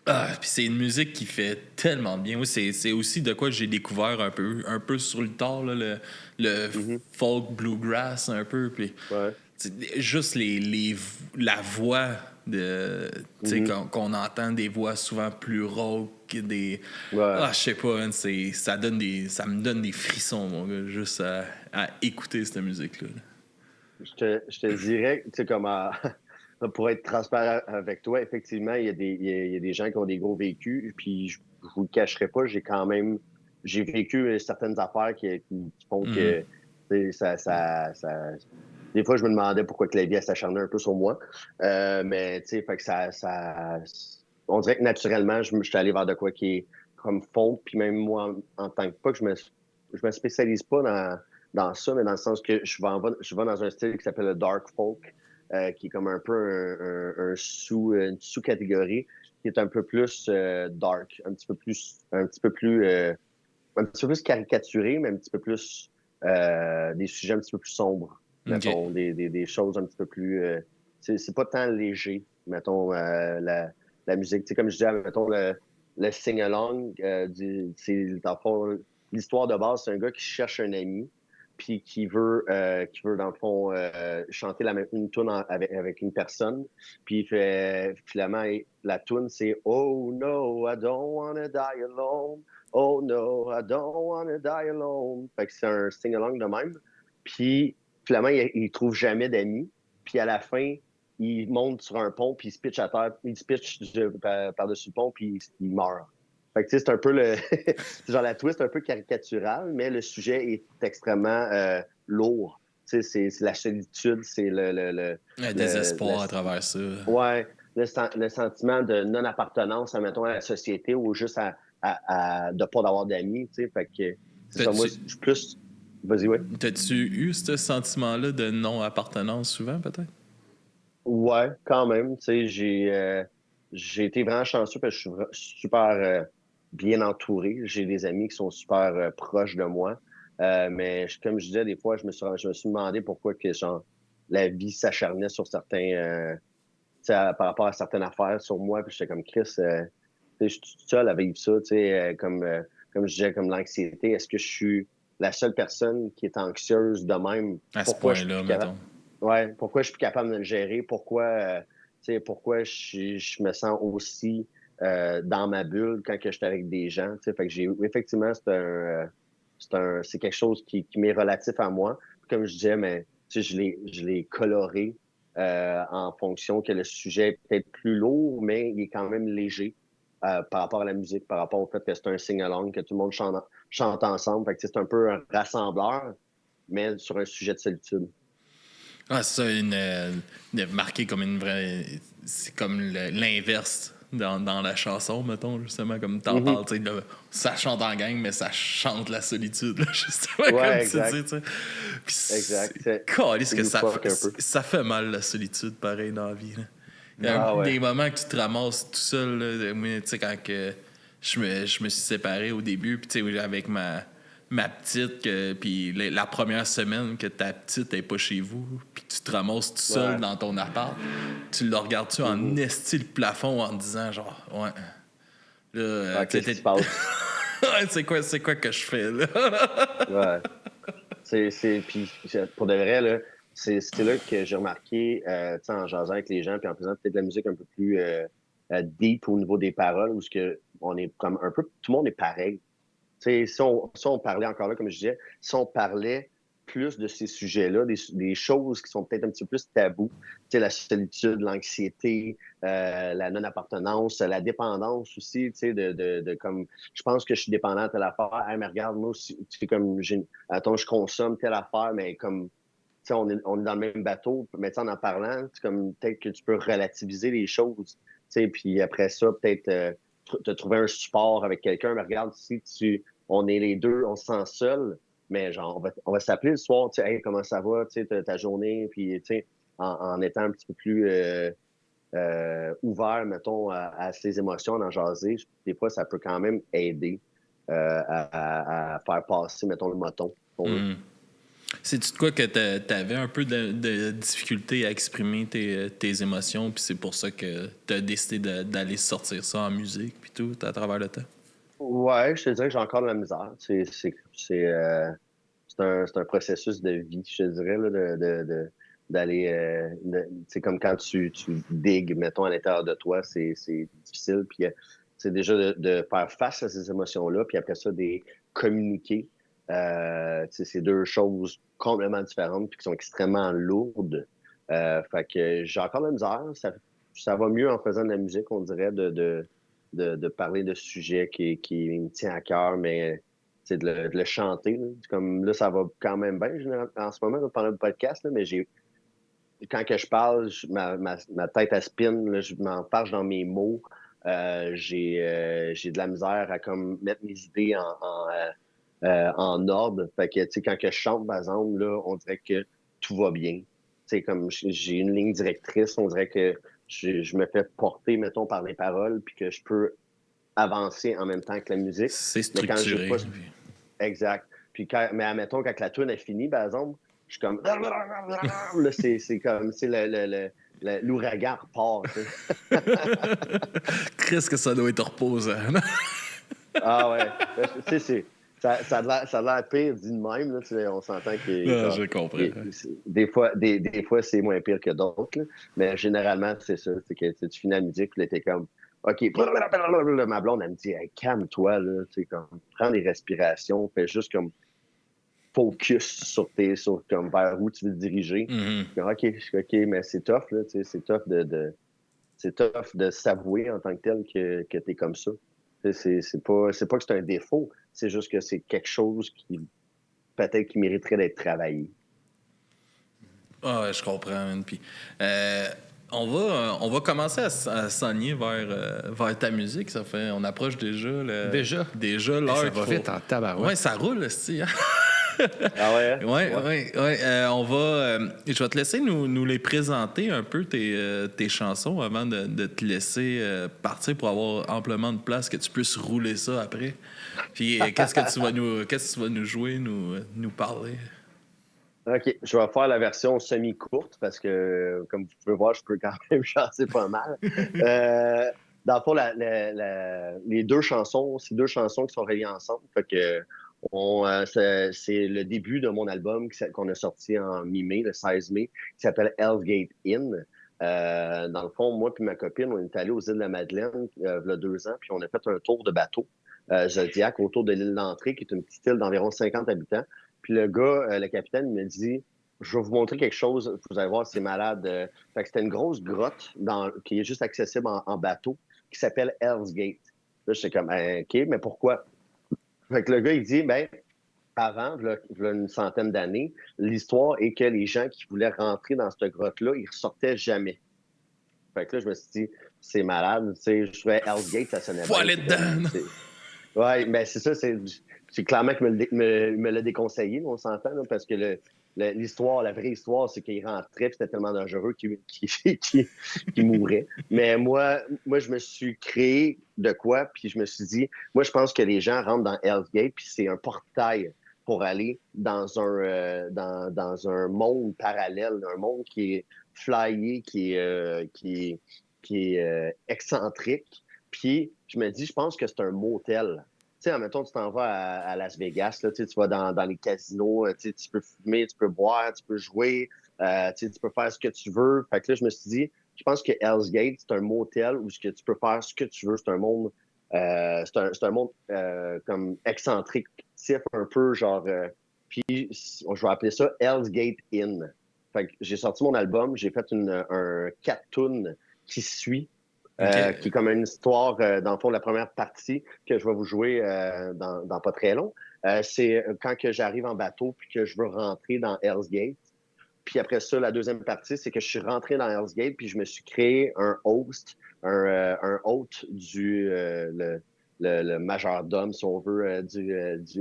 Ah, puis c'est une musique qui fait tellement de bien. Oui, c'est aussi de quoi j'ai découvert un peu sur le tard, là, le folk bluegrass un peu. Puis Ouais. juste la voix de qu'on entend des voix souvent plus rauques des Ouais. ah je sais pas man, ça me donne des frissons mon gars juste à écouter cette musique là. Je te dirais, tu sais, pour être transparent avec toi, effectivement, il y a des gens qui ont des gros vécus, puis je vous le cacherai pas, j'ai vécu certaines affaires qui font que, tu sais, des fois, je me demandais pourquoi que la vie, elle s'acharnait un peu sur moi. Mais, tu sais, fait que on dirait que naturellement, je suis allé vers de quoi qui est comme folk, puis même moi, en tant que pas que je me spécialise pas dans ça, mais dans le sens que je vais dans un style qui s'appelle le dark folk, qui est comme un peu une sous-catégorie, qui est un peu plus dark, un petit peu plus un petit peu plus caricaturé, mais un petit peu plus des sujets un petit peu plus sombres. Mettons, des choses un petit peu plus. C'est pas tant léger, mettons, la musique. Tu sais, comme je disais, mettons, le sing-along, dans le fond, l'histoire de base, c'est un gars qui cherche un ami, puis qui veut dans le fond, chanter une tune avec une personne. Puis finalement, la tune, c'est Oh no, I don't wanna die alone. Oh no, I don't wanna die alone. Fait que c'est un sing-along de même. Puis finalement, il trouve jamais d'amis. Puis à la fin, il monte sur un pont, puis il se pitch à terre, il se pitch par-dessus le pont, puis il meurt. Fait que tu sais, c'est un peu c'est genre la twist un peu caricaturale, mais le sujet est extrêmement lourd. Tu sais, c'est la solitude, c'est Un désespoir à travers ça. Ouais, le sentiment de non-appartenance, mettons, à la société ou juste de pas d'avoir d'amis, tu sais. Fait que c'est ça, moi, je suis plus. Vas-y, ouais. T'as-tu eu ce sentiment-là de non-appartenance souvent, peut-être? Ouais, quand même. Tu sais, j'ai été vraiment chanceux parce que je suis super bien entouré. J'ai des amis qui sont super proches de moi. Mais comme je disais, des fois, je me suis demandé pourquoi que genre, la vie s'acharnait sur certains. Tu sais, par rapport à certaines affaires sur moi. Puis j'étais comme Chris, tu sais, je suis tout seul à vivre ça. Tu sais, comme je disais, comme l'anxiété. Est-ce que je suis la seule personne qui est anxieuse de même? À ce Pourquoi je suis point-là, plus capable? mettons. Ouais, pourquoi je suis plus capable de le gérer? Pourquoi je me sens aussi dans ma bulle quand que je suis avec des gens? Tu sais, fait que effectivement, c'est quelque chose qui m'est relatif à moi. Comme je disais, mais tu sais, je l'ai coloré en fonction que le sujet est peut-être plus lourd, mais il est quand même léger par rapport à la musique, par rapport au fait que c'est un sing-along, que tout le monde chante ensemble. Fait que c'est un peu un rassembleur, mais sur un sujet de solitude. Ah, c'est ça, marqué comme une vraie. C'est comme l'inverse dans la chanson, mettons, justement, comme t'en Mhm. parles, tu sais, là, ça chante en gang, mais ça chante la solitude, là, justement, Ouais, comme exact. tu dis, tu sais. Puis Exact. calisse C'est que loufoque un peu. ça fait mal, la solitude, pareil, dans la vie, là. Il y a Ah des ouais. moments que tu te ramasses tout seul, là, moi, tu sais, quand que je me suis séparé au début, puis tu sais, avec ma petite, puis la première semaine que ta petite est pas chez vous, puis que tu te ramasses tout seul Ouais. dans ton appart, tu le regardes-tu en Mhm. esti le plafond en te disant genre, ouais, là, Ah, tu sais, qu'est-ce qui se passe? ouais, c'est quoi que je fais, là? Ouais. Puis pour de vrai, là, c'est là que j'ai remarqué, tu sais, en jasant avec les gens, puis en faisant peut-être de la musique un peu plus deep au niveau des paroles, où ce que on est comme un peu, tout le monde est pareil. Tu sais, si on parlait encore là, comme je disais, si on parlait plus de ces sujets-là, des choses qui sont peut-être un petit peu plus tabous, tu sais, la solitude, l'anxiété, la non-appartenance, la dépendance aussi, tu sais, comme, je pense que je suis dépendant de telle affaire. Hey, mais regarde, moi aussi, tu sais, comme, attends, je consomme telle affaire, mais comme, tu sais, on est dans le même bateau, mais tu sais, en parlant, c'est comme, peut-être que tu peux relativiser les choses, tu sais, puis après ça, peut-être te trouver un support avec quelqu'un, mais regarde, si on est les deux, on se sent seul, mais genre, on va s'appeler le soir, tu sais, hey, comment ça va, tu sais, ta journée, puis, tu sais, en étant un petit peu plus ouvert, mettons, à ses émotions, en jaser, des fois, ça peut quand même aider à faire passer, mettons, le moton, si on veut. C'est-tu de quoi que t'avais un peu de difficulté à exprimer tes émotions, puis c'est pour ça que t'as décidé d'aller sortir ça en musique, puis tout, à travers le temps? Ouais, je te dirais que j'ai encore de la misère. C'est un processus de vie, je te dirais, là, d'aller. C'est comme quand tu digues, mettons, à l'intérieur de toi, c'est difficile. Puis, c'est déjà de faire face à ces émotions-là, puis après ça, de communiquer. C'est deux choses complètement différentes, puis qui sont extrêmement lourdes. Fait que j'ai encore de la misère. Ça va mieux en faisant de la musique, on dirait, de parler de sujets qui me tient à cœur, mais c'est de le chanter. Là. Comme là, ça va quand même bien en ce moment là, pendant le podcast, là, mais quand que je parle, ma tête à spin, là, je m'enfarge dans mes mots. J'ai de la misère à comme mettre mes idées en ordre. Fait que, tu sais, quand que je chante, par exemple, là, on dirait que tout va bien. Tu sais, comme j'ai une ligne directrice, on dirait que je me fais porter, mettons, par les paroles, puis que je peux avancer en même temps que la musique. C'est Mais quand j'ai structuré. pas, exact. Puis mais admettons, quand la tune est finie, par exemple, je suis comme... Là, c'est comme... C'est l'ouragan repart, tu sais. Qu'est-ce que ça doit être reposant. Ah ouais. Tu sais, ça a l'air pire dit de même, là, tu sais, on s'entend que... Je comprends. Des fois, c'est moins pire que d'autres, là. Mais généralement, c'est ça. C'est que tu finis la musique, puis là, t'es comme... OK. Ma blonde, elle me dit, hey, calme-toi, là. Tu sais, comme, prends des respirations, fais juste comme focus sur comme vers où tu veux te diriger. Mm-hmm. OK, mais c'est tough, là. Tu sais, c'est tough de s'avouer en tant que tel que t'es comme ça. C'est pas que c'est un défaut, c'est juste que c'est quelque chose qui peut-être qui mériterait d'être travaillé. Ah ouais, je comprends, man. Puis, on va commencer à s'enligner vers ta musique. On approche déjà. Déjà l'heure. Ça va vite en tabarouette. Ouais, ça roule, aussi. Hein? Ah ouais? Ouais. Je vais te laisser nous les présenter un peu, tes chansons, avant de te laisser partir pour avoir amplement de place, que tu puisses rouler ça après. Puis, qu'est-ce que tu vas nous jouer, nous parler? OK, je vais faire la version semi-courte parce que, comme vous pouvez voir, je peux quand même chanter pas mal. Dans le fond, les deux chansons, c'est deux chansons qui sont reliées ensemble. Fait que c'est le début de mon album qu'on a sorti en mi-mai, le 16 mai, qui s'appelle Hell's Gate Inn. Dans le fond, moi et ma copine, on est allés aux îles de la Madeleine il y a 2 ans, puis on a fait un tour de bateau Zodiac autour de l'île d'Entrée, qui est une petite île d'environ 50 habitants. Puis le gars, le capitaine, il me dit, je vais vous montrer quelque chose, vous allez voir, c'est malade. Fait que c'était une grosse grotte qui est juste accessible en bateau, qui s'appelle Hell's Gate. Là, j'étais comme, OK, mais pourquoi? Fait que le gars, il dit, ben, avant, il y a une centaine d'années, l'histoire est que les gens qui voulaient rentrer dans cette grotte-là, ils ressortaient jamais. Fait que là, je me suis dit, c'est malade, tu sais, je trouvais Hell's Gate, ça sonnait bien. Faut aller dedans! Ouais, mais c'est ça, c'est clairement que me l'a déconseillé, on s'entend, là, parce que l'histoire, la vraie histoire, c'est qu'il rentrait, puis c'était tellement dangereux qu'il mourait. Mais moi, je me suis créé de quoi, puis je me suis dit, moi, je pense que les gens rentrent dans Hell's Gate, puis c'est un portail pour aller dans un monde parallèle, un monde qui est flyé, qui est excentrique. Puis je me dis, je pense que c'est un motel. Tu sais, admettons, tu t'en vas à Las Vegas, là, tu vas dans les casinos, tu peux fumer, tu peux boire, tu peux jouer, tu peux faire ce que tu veux. Fait que là, je me suis dit, je pense que Hell's Gate, c'est un motel où tu peux faire ce que tu veux. C'est un monde, comme excentrique, un peu, genre... puis, je vais appeler ça Hell's Gate Inn. Fait que j'ai sorti mon album, j'ai fait un 4 tunes qui suit. Qui est comme une histoire, dans le fond, la première partie que je vais vous jouer dans pas très long. C'est quand que j'arrive en bateau puis que je veux rentrer dans Hell's Gate. Puis après ça, la deuxième partie, c'est que je suis rentré dans Hell's Gate puis je me suis créé un host, un hôte le majordome, si on veut, du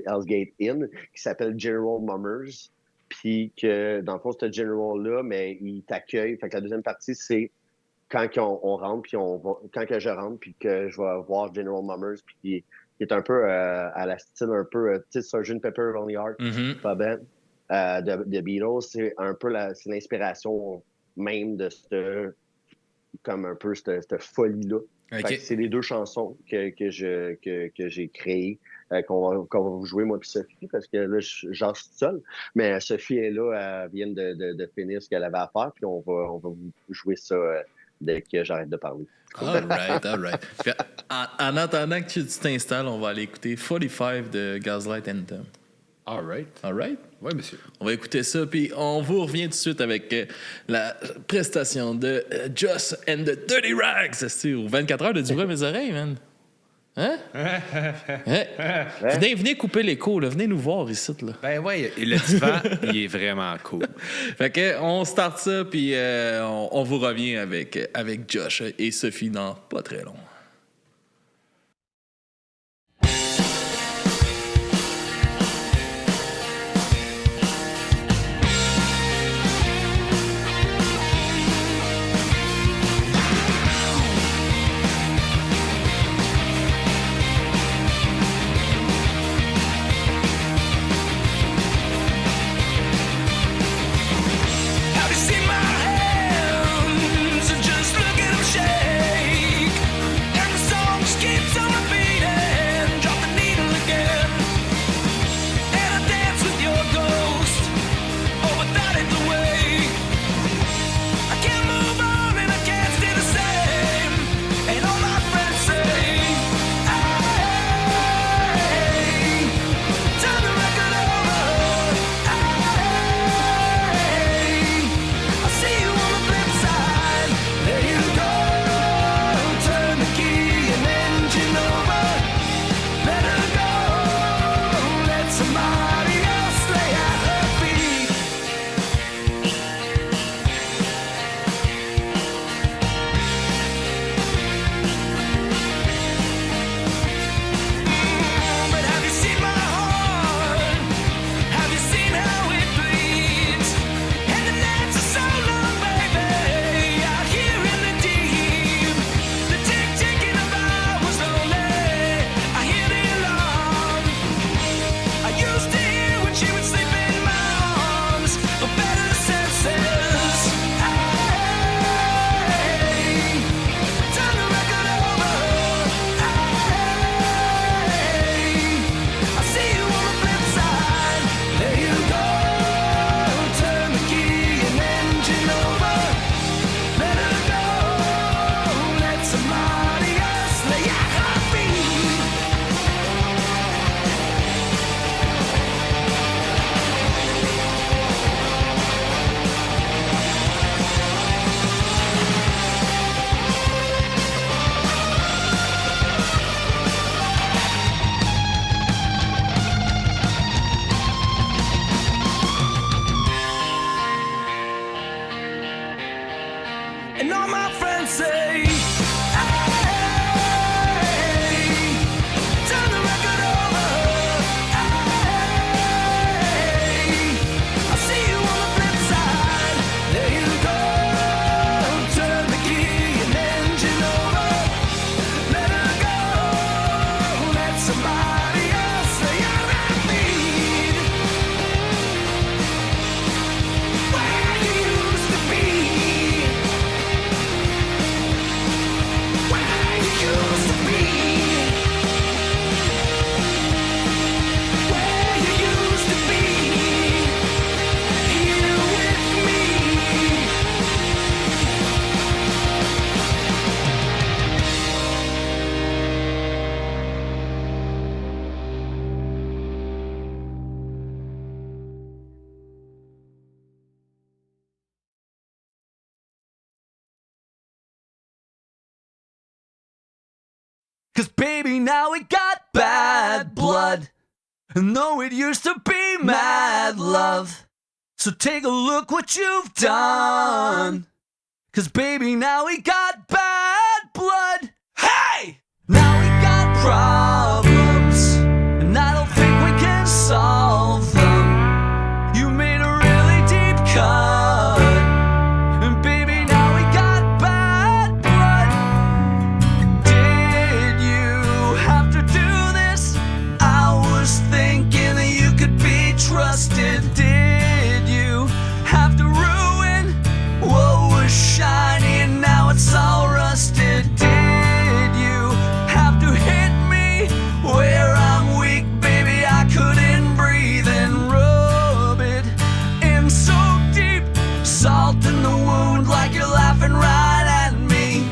Hell's Gate Inn, qui s'appelle General Mummers. Puis que, dans le fond, ce General-là, mais il t'accueille. Fait que la deuxième partie, c'est quand on rentre, puis quand que je rentre, puis que je vais voir General Mummers, puis qui est un peu à la style un peu, tu sais, Sgt. Pepper Lonely Heart, pas bien, de Beatles, c'est un peu c'est l'inspiration même de comme un peu cette folie-là. Okay. C'est les deux chansons que j'ai créées, qu'on va vous jouer, moi puis Sophie, parce que là, j'en suis seul. Mais Sophie est là, elle vient de finir ce qu'elle avait à faire, puis on va vous jouer ça dès que j'arrête de parler. All right. Puis, en attendant que tu t'installes, on va aller écouter 45 de Gaslight Anthem. All right. Oui, monsieur. On va écouter ça, puis on vous revient tout de suite avec la prestation de Joss and the Dirty Rags. C'est au 24 heures de du bruit à mes oreilles, man. Hein? Venez couper l'écho, là. Venez nous voir ici, là. Ben ouais, le divan, il est vraiment cool. Fait que on start ça, puis on vous revient avec Josh et Sophie dans pas très long. 'Cause baby, now we got bad blood. And though it used to be mad love. So take a look what you've done. 'Cause baby, now we got bad blood. Hey! Now we got problems. And I don't think we can solve them. You made a really deep cut. And baby, now we got bad blood. Did you have to do this? I was thinking that you could be trusted. Did you have to ruin what was shiny and now it's all rusted? Did you have to hit me where I'm weak, baby? I couldn't breathe and rub it in so deep, salt in the wound like you're laughing right at me.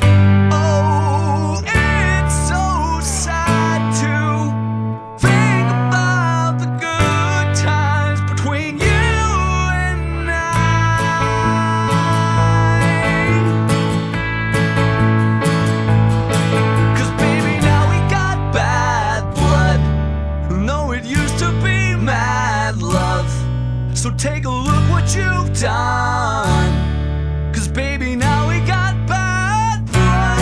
Oh, it's so sad to think about the good times between you and I. 'Cause baby, now we got bad blood. No, it used to be mad love. So take a look what you've done. 'Cause baby, now we got bad blood.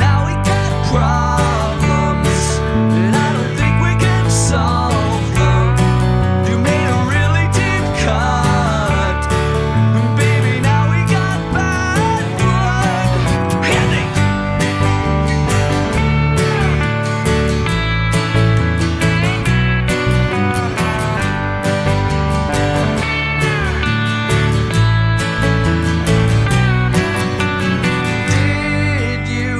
Now we got problems. And I don't think we can solve them. You made a really deep cut. And baby, now we got bad blood. Hit me! Did you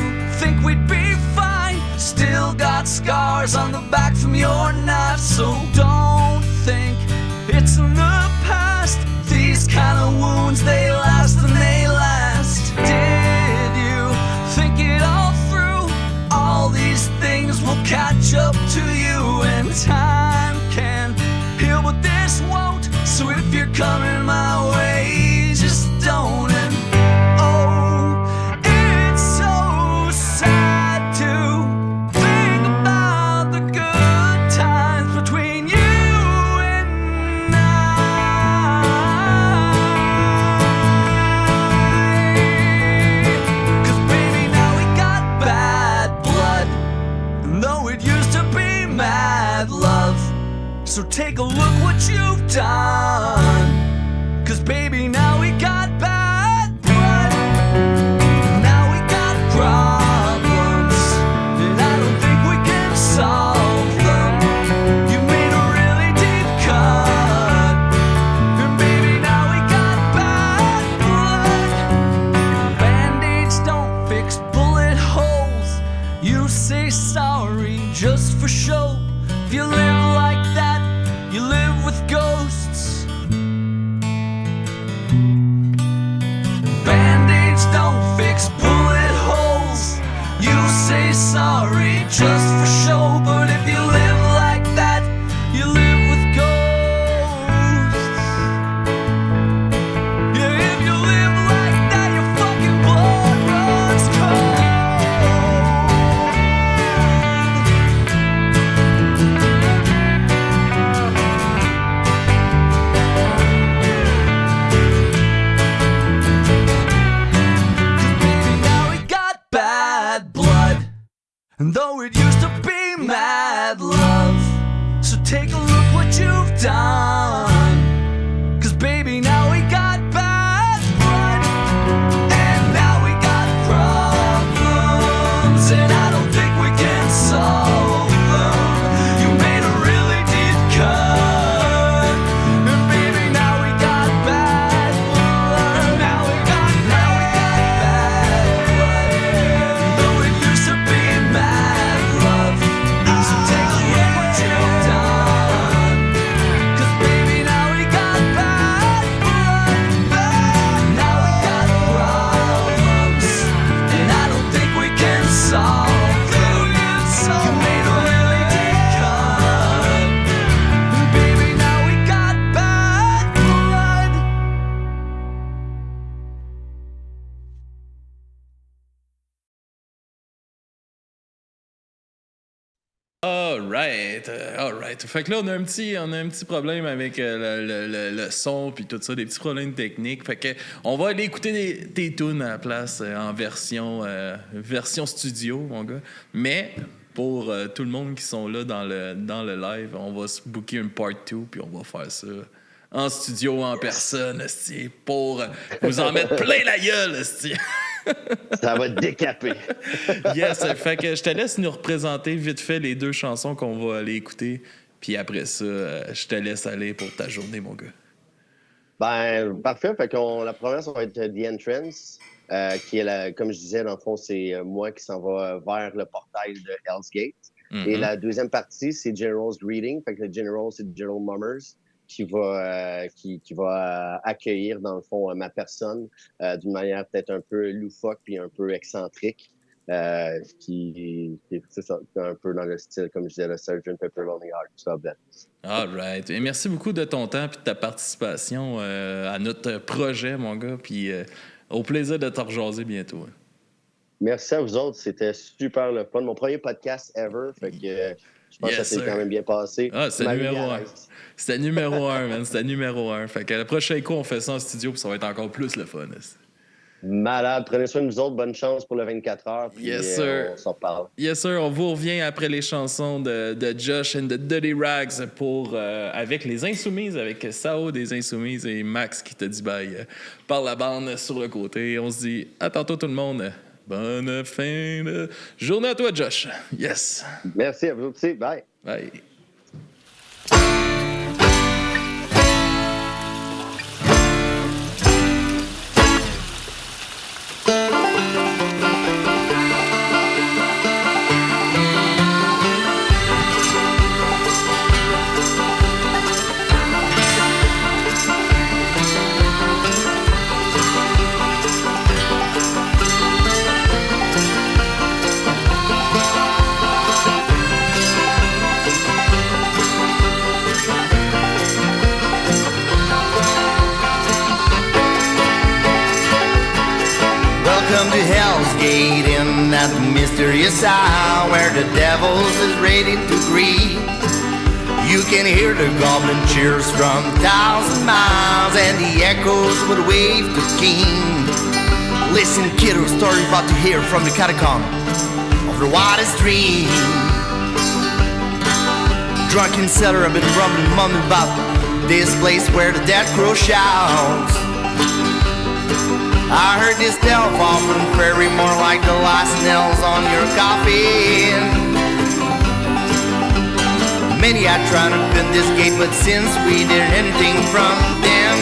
think we'd be fine? Still got scars on the back from your knife. So don't think it's in the past. These kind of wounds, they last and they last. Did you think it all through? All these things will catch up to you, and time can heal, but this won't. So if you're coming my way, just don't. And oh, it's so sad to think about the good times between you and I. 'Cause baby, now we got bad blood. And though it used to be mad love. So take a look what you've done. 'Cause baby, now we got bad blood. Now we got problems. And I don't think we can solve them. You made a really deep cut. And baby, now we got bad blood. Band-aids don't fix bullet holes. You say sorry just for show. If you live like that, you live with ghosts. Band-aids don't fix bullet holes. You say sorry just for show, but if you live like that, you live with ghosts. Yeah, if you live like that, your fucking blood runs cold. Baby, now we got bad blood. And though it used to be mad love. So take a look what you've done. 'Cause baby, now we got bad blood. And now we got problems. And I don't think we can solve them. You made a really deep cut. And baby, now we got bad blood. Now we got bad blood. Though it used to be mad love. So take a look what you've done. 'Cause baby, now All right, all right. Fait que là, on a un petit problème avec le son puis tout ça, des petits problèmes techniques. Fait que on va aller écouter tes tunes à la place en version studio, mon gars. Mais pour tout le monde qui sont là dans le live, on va se booker une part 2 puis on va faire ça en studio, en personne, esti, pour vous en mettre plein la gueule, esti. Ça va décaper. Yes, fait que je te laisse nous représenter vite fait les 2 chansons qu'on va aller écouter. Puis après ça, je te laisse aller pour ta journée, mon gars. Ben, parfait. Fait que la première, ça va être The Entrance, qui est, comme je disais, dans le fond, c'est moi qui s'en va vers le portail de Hell's Gate. Mm-hmm. Et la deuxième partie, c'est General's Greeting. Fait que le General, c'est General Mummers, qui va accueillir, dans le fond, ma personne d'une manière peut-être un peu loufoque puis un peu excentrique, qui c'est ça, un peu dans le style, comme je disais, le Sgt. Pepperoni Hearts Club Band. All right. Et merci beaucoup de ton temps et de ta participation à notre projet, mon gars. Puis au plaisir de te rejaser bientôt. Merci à vous autres. C'était super le fun. Mon premier podcast ever. Fait que je pense que ça s'est quand même bien passé. Ah, c'était numéro 1. C'était numéro 1, man. C'était numéro 1. Fait que le prochain coup, on fait ça en studio puis ça va être encore plus le fun. Malade. Prenez soin de nous autres. Bonne chance pour le 24 heures. Puis yes, sir. On s'en parle. Yes, sir. On vous revient après les chansons de Josh and the Dirty Rags avec les Insoumises, avec Sao des Insoumises et Max qui te dit bye par la bande sur le côté. On se dit à tantôt tout le monde. Bonne fin de journée à toi, Josh. Yes. Merci à vous aussi. Bye. Bye. Welcome to Hell's Gate in that mysterious hour where the devils is ready to greet. You can hear the goblin cheers from 1,000 miles and the echoes would wave to king. Listen, kiddo, story about to hear from the catacomb of the wildest dream. Drunken settler have been rumbling, mumbling about this place where the dead crow shouts. I heard this delve off on the prairie more like the last nails on your coffin. Many I tried to open this gate, but since we didn't anything from them.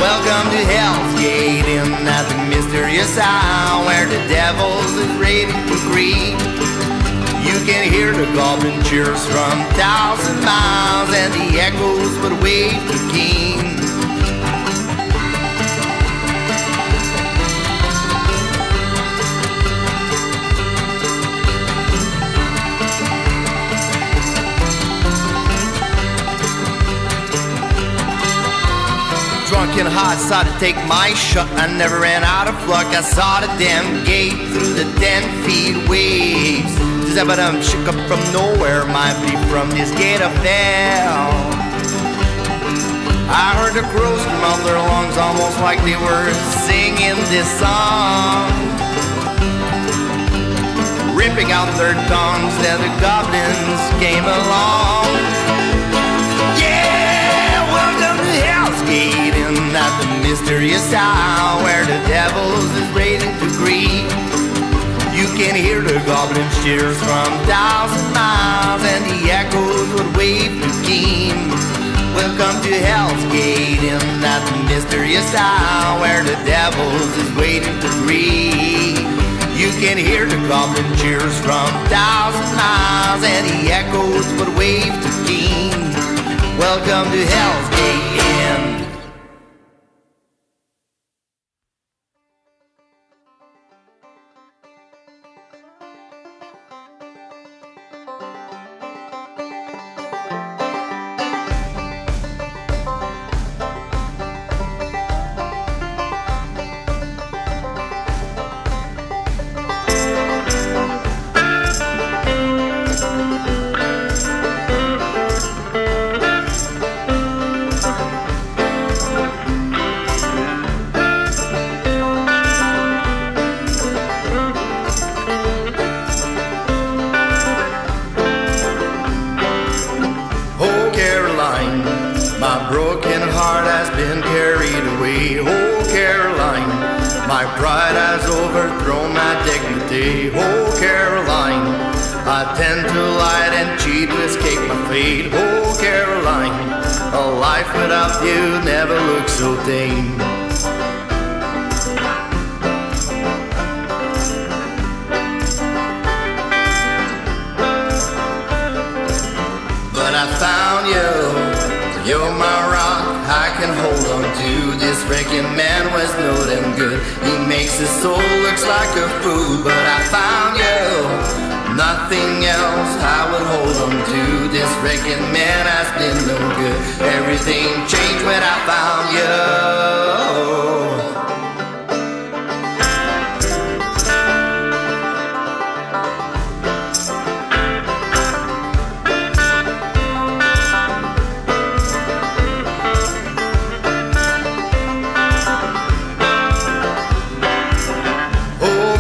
Welcome to Hell's Gate in that mysterious hour where the devils is ready to greet. You can hear the goblin cheers from 1,000 miles and the echoes would wave the king. Drunken hot, saw to take my shot. I never ran out of luck. I saw the damn gate through the 10 feet waves. Zabadum shook up from nowhere, might be from this gate of hell. I heard the crows come out their lungs almost like they were singing this song, ripping out their tongues. Then the goblins came along. Yeah, welcome to Hell's Gate in that mysterious hour where the devils is ready to greet. You can hear the goblin cheers from 1,000 miles and the echoes would wave to king. Welcome to Hell's Gate in that mysterious hour where the devils is waiting to greet. You can hear the goblin cheers from 1,000 miles and the echoes would wave to king. Welcome to Hell's Gate Inn. pride has overthrown my dignity. Oh, Caroline, I tend to lie and cheat to escape my fate. Oh, Caroline, a life without you never looks so tame. But I found you, you're my rock, I can hold on to. This wrecking man was no damn good. He makes his soul looks like a fool. But I found you, nothing else I would hold on to. This wrecking man has been no good. Everything changed when I found you.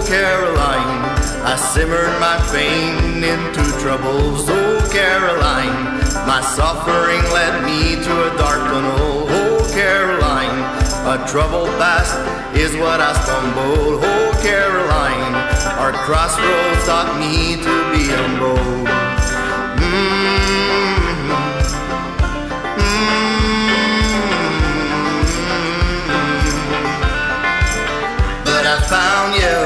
Caroline, I simmered my pain into troubles. Oh, Caroline, my suffering led me to a dark tunnel. Oh, Caroline, a troubled past is what I stumbled. Oh, Caroline, our crossroads taught me to be humble. But I found you,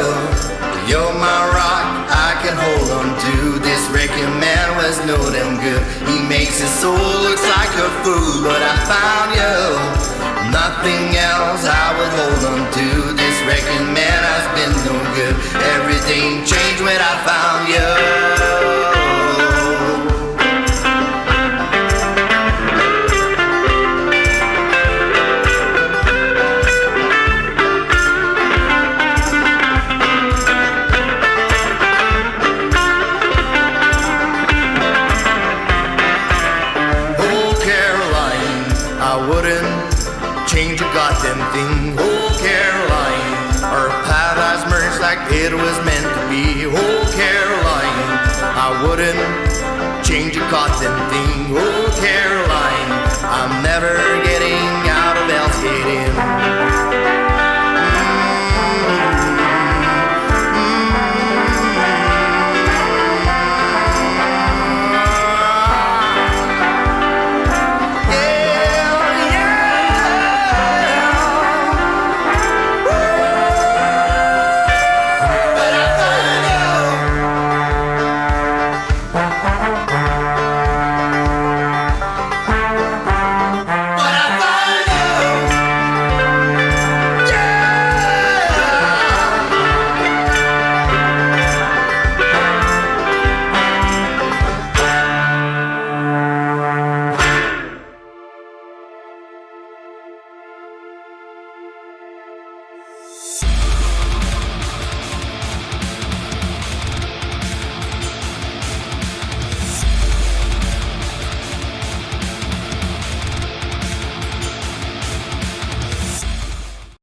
you're my rock, I can hold on to. This wrecking man was no damn good. He makes his soul looks like a fool. But I found you, nothing else I would hold on to. This wrecking man has been no good. Everything changed when I found you. Change a goddamn thing. Oh, Caroline, our path has merged like it was meant to be. Oh, Caroline, I wouldn't change a goddamn thing. Oh, Caroline, I'm never